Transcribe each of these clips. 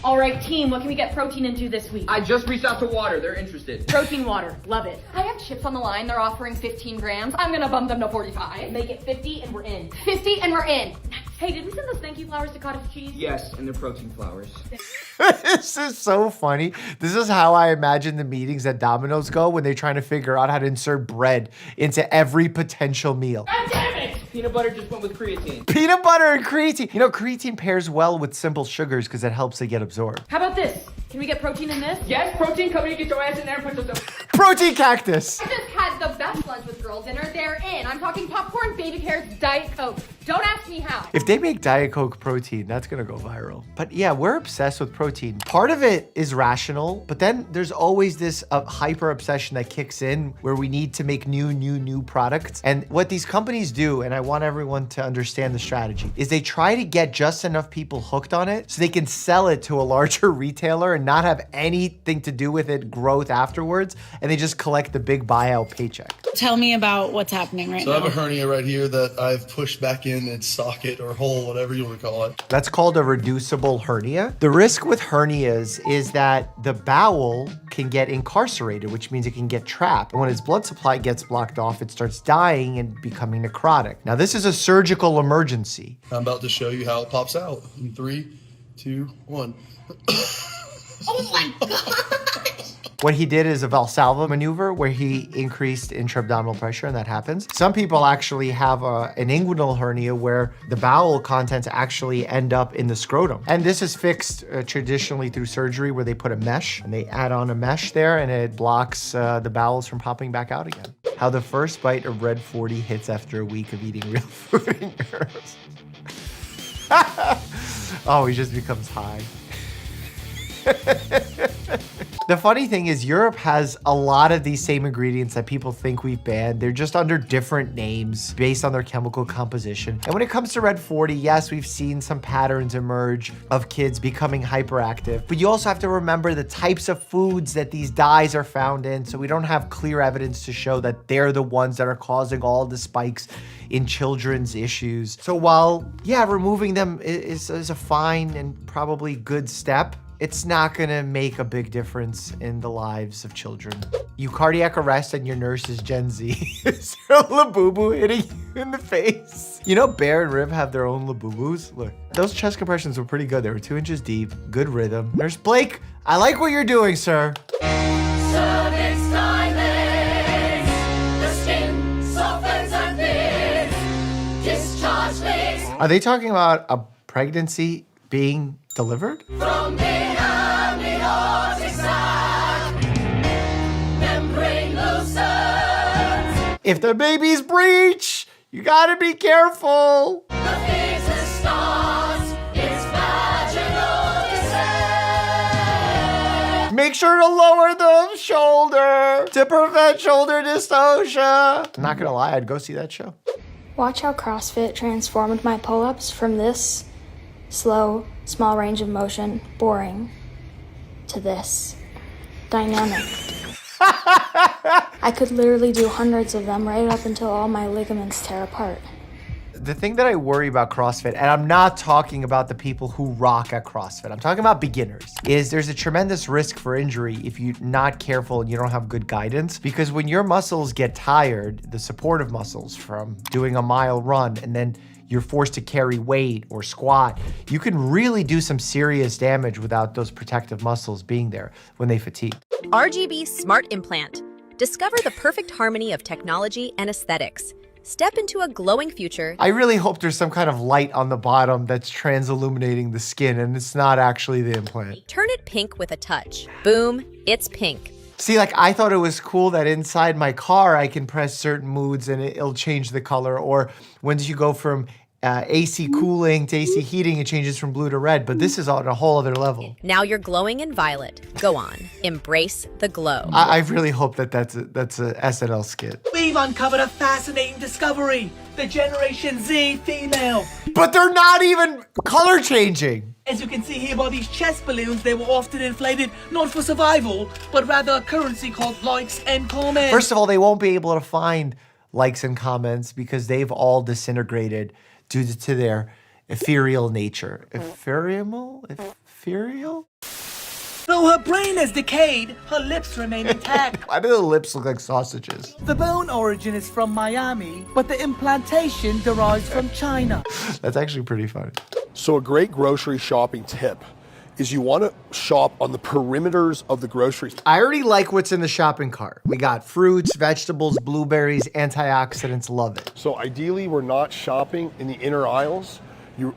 All right, team, what can we get protein into this week? I just reached out to Water. They're interested. Protein water. Love it. I have chips on the line. They're offering 15 grams. I'm gonna bump them to 45. Make it 50 and we're in. 50 and we're in. Hey, did we send those thank you flowers to cottage cheese? Yes, and they're protein flowers. This is so funny. This is how I imagine the meetings at Domino's go when they're trying to figure out how to insert bread into every potential meal. God damn it! Peanut butter just went with creatine. Peanut butter and creatine. You know, creatine pairs well with simple sugars because it helps they get absorbed. How about this? Can we get protein in this? Yes, protein, come in, get your ass in there and put some... Protein cactus. I just had the best lunch with girl dinner. They're in. I'm talking popcorn, baby carrots, Diet Coke. Don't ask me how. If they make Diet Coke protein, that's gonna go viral. But yeah, we're obsessed with protein. Part of it is rational, but then there's always this hyper obsession that kicks in where we need to make new products. And what these companies do, and I want everyone to understand the strategy, is they try to get just enough people hooked on it so they can sell it to a larger retailer and not have anything to do with it growth afterwards. And they just collect the big buyout paycheck. Tell me about what's happening right now. So I have a hernia right here that I've pushed back in its socket or hole, whatever you want to call it. That's called a reducible hernia. The risk with hernias is that the bowel can get incarcerated, which means it can get trapped. And when its blood supply gets blocked off, it starts dying and becoming necrotic. Now, this is a surgical emergency. I'm about to show you how it pops out. In 3, 2, 1. Oh my God. What he did is a Valsalva maneuver where he increased intra-abdominal pressure, and that happens. Some people actually have an inguinal hernia where the bowel contents actually end up in the scrotum. And this is fixed traditionally through surgery where they put a mesh and they add on a mesh there and it blocks the bowels from popping back out again. How the first bite of Red 40 hits after a week of eating real food in Europe. Oh, he just becomes high. The funny thing is Europe has a lot of these same ingredients that people think we've banned. They're just under different names based on their chemical composition. And when it comes to Red 40, yes, we've seen some patterns emerge of kids becoming hyperactive, but you also have to remember the types of foods that these dyes are found in. So we don't have clear evidence to show that they're the ones that are causing all the spikes in children's issues. So while, yeah, removing them is a fine and probably good step, it's not gonna make a big difference in the lives of children. You cardiac arrest and your nurse is Gen Z. Is there a Labubu hitting you in the face? You know Bear and Rib have their own Labubus? Look, those chest compressions were pretty good. They were 2 inches deep, good rhythm. Nurse Blake, I like what you're doing, sir. Cervix dilates, the skin softens and thins, discharge leaks Are they talking about a pregnancy being delivered? from the amniotic sac, membrane loosens, If the baby's breech, you gotta be careful. the fetus starts its vaginal descent. Make sure to lower the shoulder to prevent shoulder dystocia. I'm not gonna lie, I'd go see that show. Watch how CrossFit transformed my pull-ups from this slow, small range of motion, boring, to this, dynamic. I could literally do hundreds of them right up until all my ligaments tear apart. The thing that I worry about CrossFit, and I'm not talking about the people who rock at CrossFit, I'm talking about beginners, is there's a tremendous risk for injury if you're not careful and you don't have good guidance. Because when your muscles get tired, the supportive muscles from doing a mile run, and then you're forced to carry weight or squat, you can really do some serious damage without those protective muscles being there when they fatigue. RGB Smart Implant. Discover the perfect harmony of technology and aesthetics. Step into a glowing future. I really hope there's some kind of light on the bottom that's trans-illuminating the skin and it's not actually the implant. Turn it pink with a touch. Boom, it's pink. See, like, I thought it was cool that inside my car I can press certain moods and it'll change the color. Or once you go from AC cooling to AC heating, it changes from blue to red. But this is on a whole other level. Now you're glowing in violet. Go on, embrace the glow. I really hope that that's a SNL skit. We've uncovered a fascinating discovery. The Generation Z female. But they're not even color changing. As you can see here by these chest balloons, they were often inflated not for survival, but rather a currency called likes and comments. First of all, they won't be able to find likes and comments because they've all disintegrated due to their ethereal nature. Ethereal? Though her brain has decayed, her lips remain intact. Why do the lips look like sausages? The bone origin is from Miami, but the implantation derives from China. That's actually pretty funny. So a great grocery shopping tip is you want to shop on the perimeters of the grocery store. I already like what's in the shopping cart. We got fruits, vegetables, blueberries, antioxidants, love it. So ideally, we're not shopping in the inner aisles.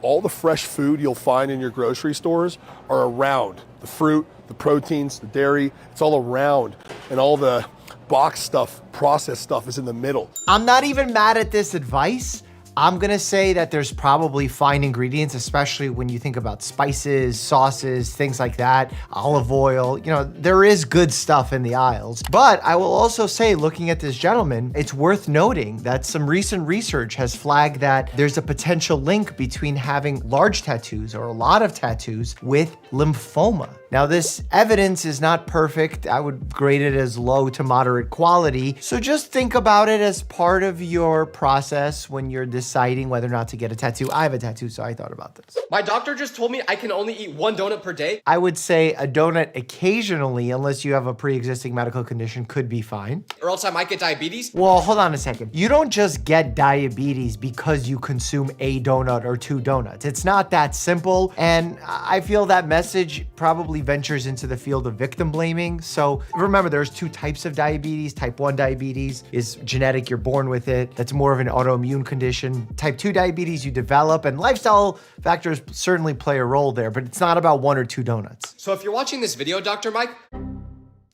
All the fresh food you'll find in your grocery stores are around. The fruit, the proteins, the dairy, it's all around. And all the box stuff, processed stuff is in the middle. I'm not even mad at this advice. I'm gonna say that there's probably fine ingredients, especially when you think about spices, sauces, things like that, olive oil. You know, there is good stuff in the aisles. But I will also say, looking at this gentleman, it's worth noting that some recent research has flagged that there's a potential link between having large tattoos or a lot of tattoos with lymphoma. Now, this evidence is not perfect. I would grade it as low to moderate quality. So just think about it as part of your process when you're deciding whether or not to get a tattoo. I have a tattoo, so I thought about this. My doctor just told me I can only eat 1 donut per day. I would say a donut occasionally, unless you have a pre-existing medical condition, could be fine. Or else I might get diabetes. Well, hold on a second. You don't just get diabetes because you consume a donut or 2 donuts. It's not that simple. And I feel that message probably ventures into the field of victim blaming. So remember, there's 2 types of diabetes. Type 1 diabetes is genetic, you're born with it. That's more of an autoimmune condition. Type 2 diabetes you develop, and lifestyle factors certainly play a role there, but it's not about 1 or 2 donuts. So if you're watching this video, Dr. Mike,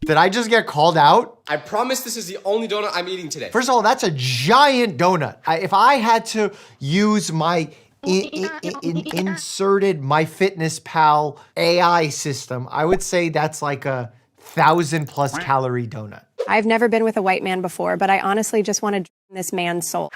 did I just get called out? I promise this is the only donut I'm eating today. First of all, that's a giant donut. If I had to use my inserted MyFitnessPal AI system, I would say that's like a 1,000+ calorie donut. I've never been with a white man before, but I honestly just want to drain this man's soul.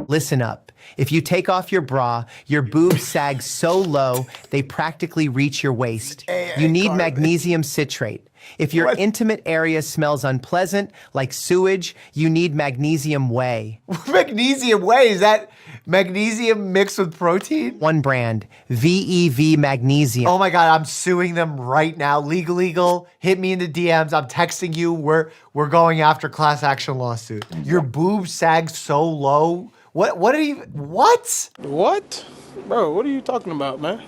Listen up. If you take off your bra, your boobs sag so low, they practically reach your waist. You need magnesium citrate. If your intimate area smells unpleasant, like sewage, you need magnesium whey. Magnesium whey? Is that magnesium mixed with protein? One brand, VEV Magnesium. Oh my God, I'm suing them right now. Legal. Hit me in the DMs. I'm texting you. We're going after class action lawsuit. Your boobs sag so low. What? What? Bro, what are you talking about, man?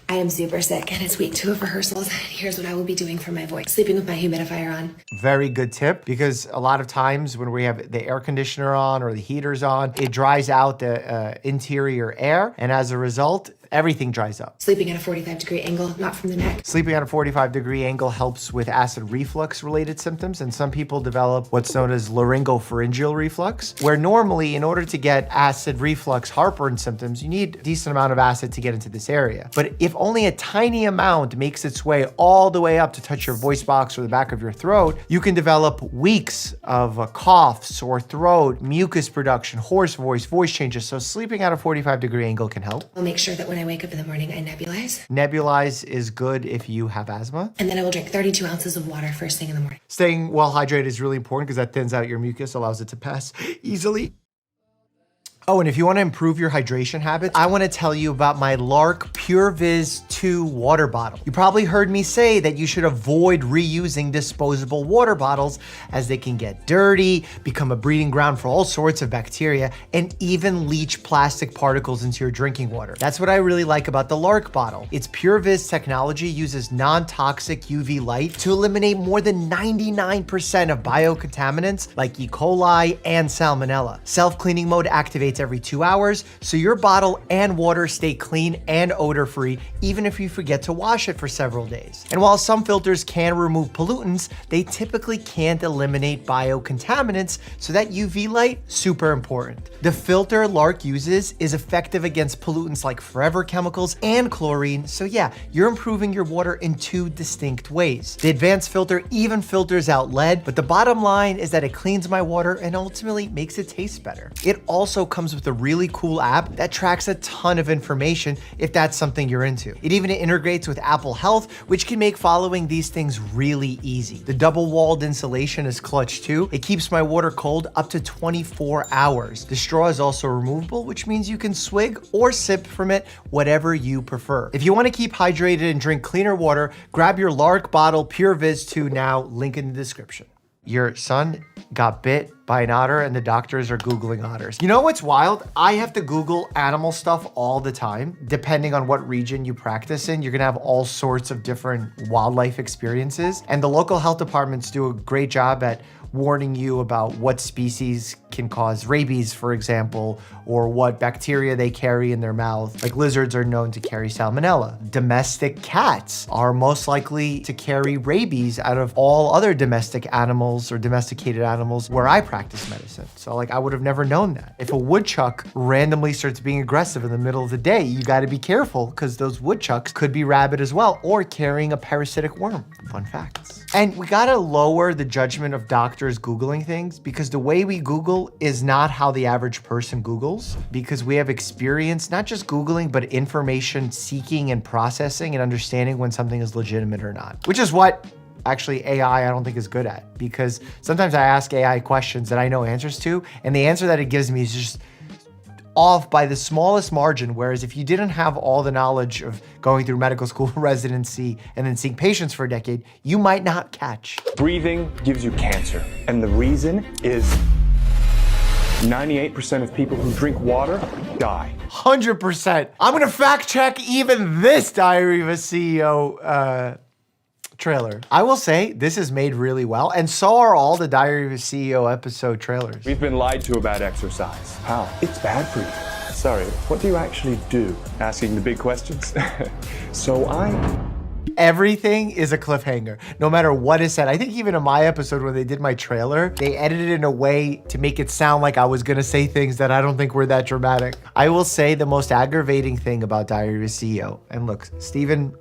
I am super sick and it's week 2 of rehearsals. Here's what I will be doing for my voice. Sleeping with my humidifier on. Very good tip, because a lot of times when we have the air conditioner on or the heaters on, it dries out the interior air, and as a result, everything dries up. Sleeping at a 45-degree angle, not from the neck. Sleeping at a 45-degree angle helps with acid reflux related symptoms, and some people develop what's known as laryngopharyngeal reflux, where normally in order to get acid reflux heartburn symptoms, you need a decent amount of acid to get into this area. But if only a tiny amount makes its way all the way up to touch your voice box or the back of your throat, you can develop weeks of a cough, sore throat, mucus production, hoarse voice changes. So sleeping at a 45-degree angle can help. I'll make sure that when I wake up in the morning, I nebulize. Nebulize is good if you have asthma. And then I will drink 32 ounces of water first thing in the morning. Staying well hydrated is really important because that thins out your mucus, allows it to pass easily. Oh, and if you want to improve your hydration habits, I want to tell you about my Lark PureViz 2 water bottle. You probably heard me say that you should avoid reusing disposable water bottles as they can get dirty, become a breeding ground for all sorts of bacteria, and even leach plastic particles into your drinking water. That's what I really like about the Lark bottle. Its PureViz technology uses non-toxic UV light to eliminate more than 99% of biocontaminants like E. coli and salmonella. Self-cleaning mode activates every 2 hours, so your bottle and water stay clean and odor-free, even if you forget to wash it for several days. And while some filters can remove pollutants, they typically can't eliminate biocontaminants, so that UV light, super important. The filter Lark uses is effective against pollutants like forever chemicals and chlorine, so yeah, you're improving your water in 2 distinct ways. The advanced filter even filters out lead, but the bottom line is that it cleans my water and ultimately makes it taste better. It also comes comes with a really cool app that tracks a ton of information if that's something you're into. It even integrates with Apple Health, which can make following these things really easy. The double-walled insulation is clutch too. It keeps my water cold up to 24 hours. The straw is also removable, which means you can swig or sip from it, whatever you prefer. If you want to keep hydrated and drink cleaner water, grab your Lark bottle Pure Viz 2 now, link in the description. Your son got bit by an otter and the doctors are Googling otters. You know what's wild? I have to Google animal stuff all the time. Depending on what region you practice in, you're gonna have all sorts of different wildlife experiences. And the local health departments do a great job at warning you about what species can cause rabies, for example, or what bacteria they carry in their mouth. Like lizards are known to carry salmonella. Domestic cats are most likely to carry rabies out of all other domestic animals or domesticated animals where I practice medicine. So like I would have never known that. If a woodchuck randomly starts being aggressive in the middle of the day, you gotta be careful because those woodchucks could be rabid as well or carrying a parasitic worm. Fun facts. And we gotta lower the judgment of doctors Googling things because the way we Google is not how the average person Googles, because we have experience not just Googling, but information seeking and processing and understanding when something is legitimate or not, which is what actually AI I don't think is good at, because sometimes I ask AI questions that I know answers to, and the answer that it gives me is just off by the smallest margin, whereas if you didn't have all the knowledge of going through medical school residency and then seeing patients for a decade, you might not catch. Breathing gives you cancer, and the reason is 98% of people who drink water die. 100%. I'm gonna fact check even this Diary of a CEO trailer. I will say this is made really well, and so are all the Diary of a CEO episode trailers. We've been lied to about exercise. How? It's bad for you. Sorry, what do you actually do? Asking the big questions? Everything is a cliffhanger, no matter what is said. I think even in my episode when they did my trailer, they edited it in a way to make it sound like I was gonna say things that I don't think were that dramatic. I will say the most aggravating thing about Diary of a CEO, and look, Steven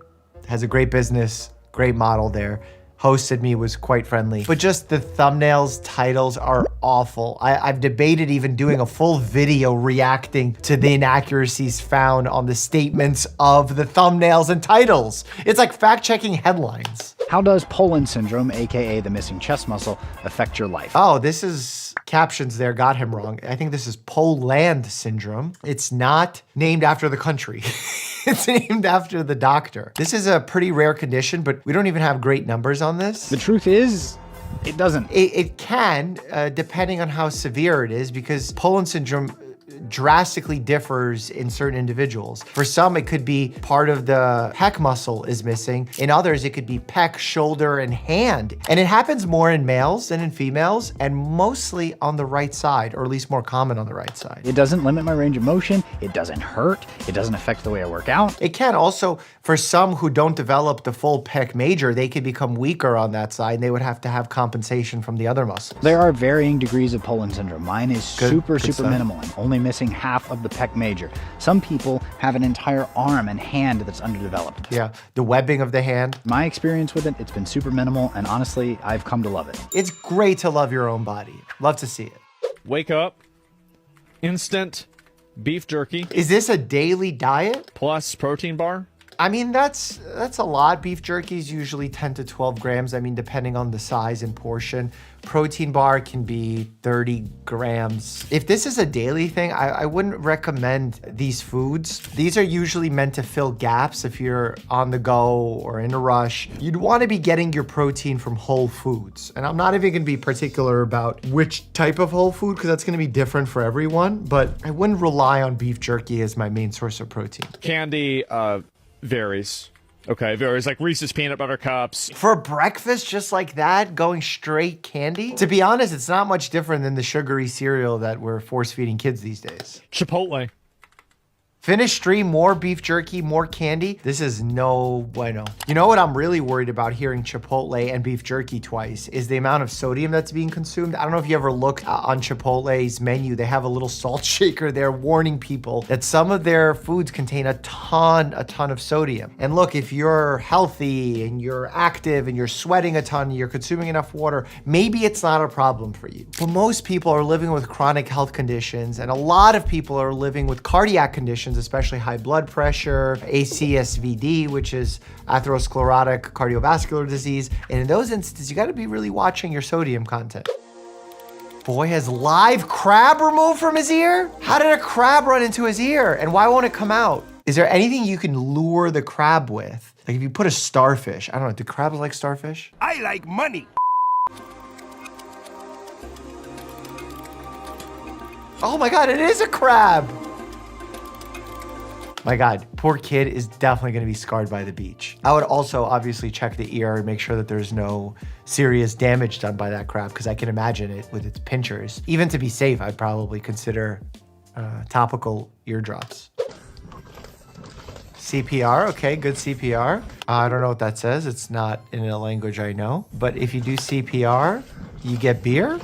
has a great business, great model there. Hosted me, was quite friendly. But just the thumbnails, titles are awful. I've debated even doing a full video reacting to the inaccuracies found on the statements of the thumbnails and titles. It's like fact-checking headlines. How does Poland syndrome, aka the missing chest muscle, affect your life? Oh, this is captions there, got him wrong. I think this is Poland syndrome. It's not named after the country. It's named after the doctor. This is a pretty rare condition, but we don't even have great numbers on this. The truth is, it doesn't. It can, depending on how severe it is, because Poland syndrome drastically differs in certain individuals. For some, it could be part of the pec muscle is missing. In others, it could be pec, shoulder, and hand. And it happens more in males than in females, and mostly on the right side, or at least more common on the right side. It doesn't limit my range of motion. It doesn't hurt. It doesn't affect the way I work out. It can also, for some who don't develop the full pec major, they could become weaker on that side, and they would have to have compensation from the other muscles. There are varying degrees of Poland syndrome. Mine is super stuff. minimal and only missing half of the pec major. Some people have an entire arm and hand that's underdeveloped. Yeah, the webbing of the hand. My experience with it, it's been super minimal, and honestly, I've come to love it. It's great to love your own body. Love to see it. Wake up, instant beef jerky. Is this a daily diet? Plus protein bar? I mean, that's a lot. Beef jerky is usually 10 to 12 grams. I mean, depending on the size and portion. Protein bar can be 30 grams. If this is a daily thing, I wouldn't recommend these foods. These are usually meant to fill gaps if you're on the go or in a rush. You'd want to be getting your protein from whole foods. And I'm not even going to be particular about which type of whole food, because that's going to be different for everyone. But I wouldn't rely on beef jerky as my main source of protein. Candy, varies. Okay, varies, like Reese's peanut butter cups. For breakfast, just like that, going straight candy? To be honest, it's not much different than the sugary cereal that we're force-feeding kids these days. Chipotle. Finish stream, more beef jerky, more candy. This is no bueno. You know what I'm really worried about hearing Chipotle and beef jerky twice is the amount of sodium that's being consumed. I don't know if you ever looked on Chipotle's menu. They have a little salt shaker there warning people that some of their foods contain a ton of sodium. And look, if you're healthy and you're active and you're sweating a ton, you're consuming enough water, maybe it's not a problem for you. But most people are living with chronic health conditions, and a lot of people are living with cardiac conditions, especially high blood pressure, ACSVD, which is atherosclerotic cardiovascular disease. And in those instances, you gotta be really watching your sodium content. Boy has live crab removed from his ear? How did a crab run into his ear? And why won't it come out? Is there anything you can lure the crab with? Like if you put a starfish, I don't know, do crabs like starfish? I like money. Oh my God, it is a crab. My God, poor kid is definitely gonna be scarred by the beach. I would also obviously check the ear and make sure that there's no serious damage done by that crab, because I can imagine it with its pinchers. Even to be safe, I'd probably consider topical eardrops. CPR, okay, good CPR. I don't know what that says. It's not in a language I know. But if you do CPR, you get beer?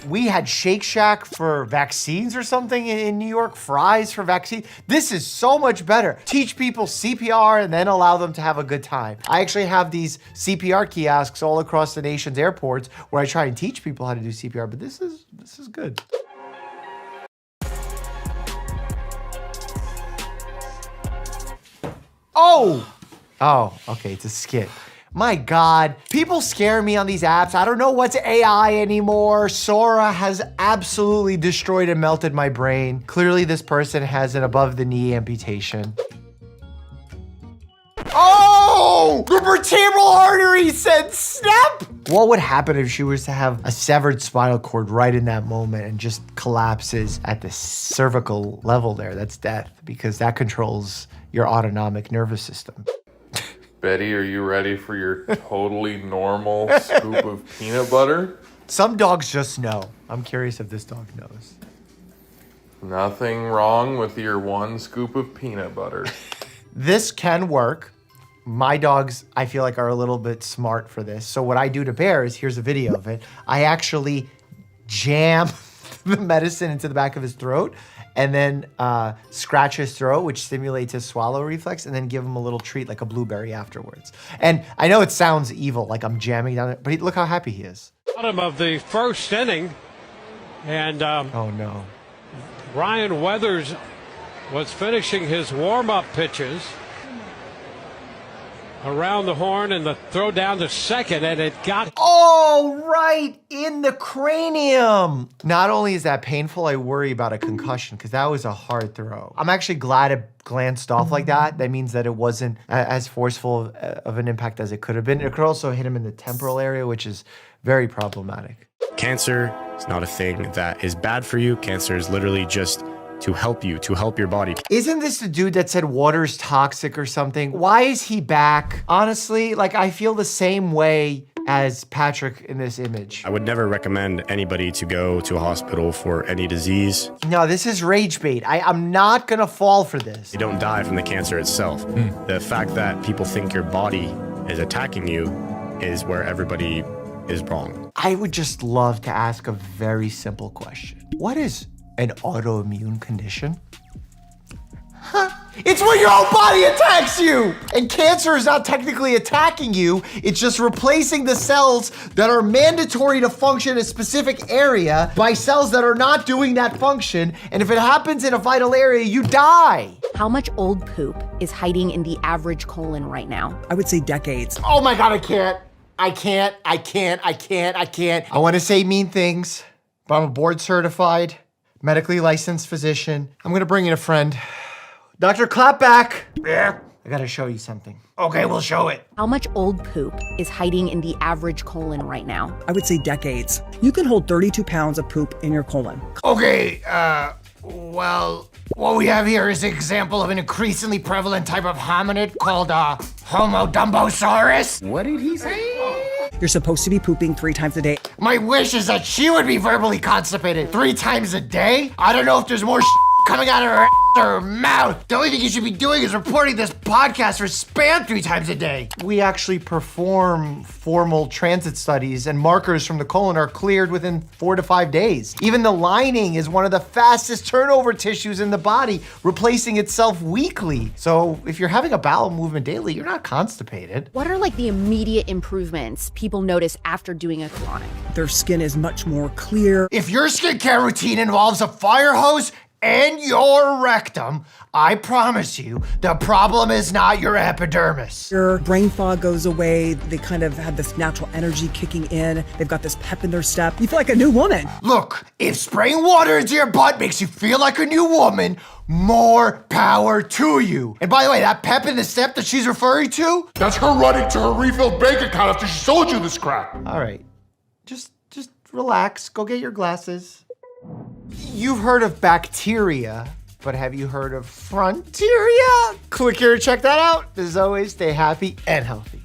We had Shake Shack for vaccines or something in New York, fries for vaccines. This is so much better. Teach people CPR and then allow them to have a good time. I actually have these CPR kiosks all across the nation's airports where I try and teach people how to do CPR, but this is good. Oh, okay, it's a skit. My God, people scare me on these apps. I don't know what's AI anymore. Sora has absolutely destroyed and melted my brain. Clearly this person has an above the knee amputation. Oh, the vertebral artery said snap. What would happen if she was to have a severed spinal cord right in that moment and just collapses at the cervical level there? That's death, because that controls your autonomic nervous system. Betty, are you ready for your totally normal scoop of peanut butter? Some dogs just know. I'm curious if this dog knows. Nothing wrong with your one scoop of peanut butter. This can work. My dogs, I feel like, are a little bit smart for this. So what I do to Bear is, here's a video of it. I actually jam the medicine into the back of his throat and then scratch his throat, which stimulates his swallow reflex, and then give him a little treat like a blueberry afterwards. And I know it sounds evil, like I'm jamming down it, but look how happy he is. Bottom of the first inning, and oh no, Ryan Weathers was finishing his warm-up pitches around the horn, and the throw down to second, and it got... Oh, right, in the cranium. Not only is that painful, I worry about a concussion, because that was a hard throw. I'm actually glad it glanced off like that. That means that it wasn't as forceful of an impact as it could have been. It could also hit him in the temporal area, which is very problematic. Cancer is not a thing that is bad for you. Cancer is literally just to help you, to help your body. Isn't this the dude that said water's toxic or something? Why is he back? Honestly, like, I feel the same way as Patrick in this image. I would never recommend anybody to go to a hospital for any disease. No, this is rage bait. I'm not gonna fall for this. You don't die from the cancer itself. The fact that people think your body is attacking you is where everybody is wrong. I would just love to ask a very simple question. What is an autoimmune condition? Huh? It's when your own body attacks you! And cancer is not technically attacking you, it's just replacing the cells that are mandatory to function in a specific area by cells that are not doing that function, and if it happens in a vital area, you die! How much old poop is hiding in the average colon right now? I would say decades. Oh my God, I can't. I wanna say mean things, but I'm a board certified, medically licensed physician. I'm gonna bring in a friend. Dr. Clapback. Yeah. I gotta show you something. Okay, we'll show it. How much old poop is hiding in the average colon right now? I would say decades. You can hold 32 pounds of poop in your colon. Okay, well, what we have here is an example of an increasingly prevalent type of hominid called Homo dumbosaurus. What did he say? You're supposed to be pooping 3 times a day. My wish is that she would be verbally constipated 3 times a day. I don't know if there's more coming out of her her mouth. The only thing you should be doing is reporting this podcast for spam 3 times a day. We actually perform formal transit studies, and markers from the colon are cleared within 4 to 5 days. Even the lining is one of the fastest turnover tissues in the body, replacing itself weekly. So if you're having a bowel movement daily, you're not constipated. What are like the immediate improvements people notice after doing a colonic? Their skin is much more clear. If your skincare routine involves a fire hose and your rectum, I promise you, the problem is not your epidermis. Your brain fog goes away. They kind of have this natural energy kicking in. They've got this pep in their step. You feel like a new woman. Look, if spraying water into your butt makes you feel like a new woman, more power to you. And by the way, that pep in the step that she's referring to, That's her running to her refilled bank account after she sold you this crap. all right, just relax, go get your glasses. You've heard of bacteria, but have you heard of fronteria? Click here to check that out. As always, stay happy and healthy.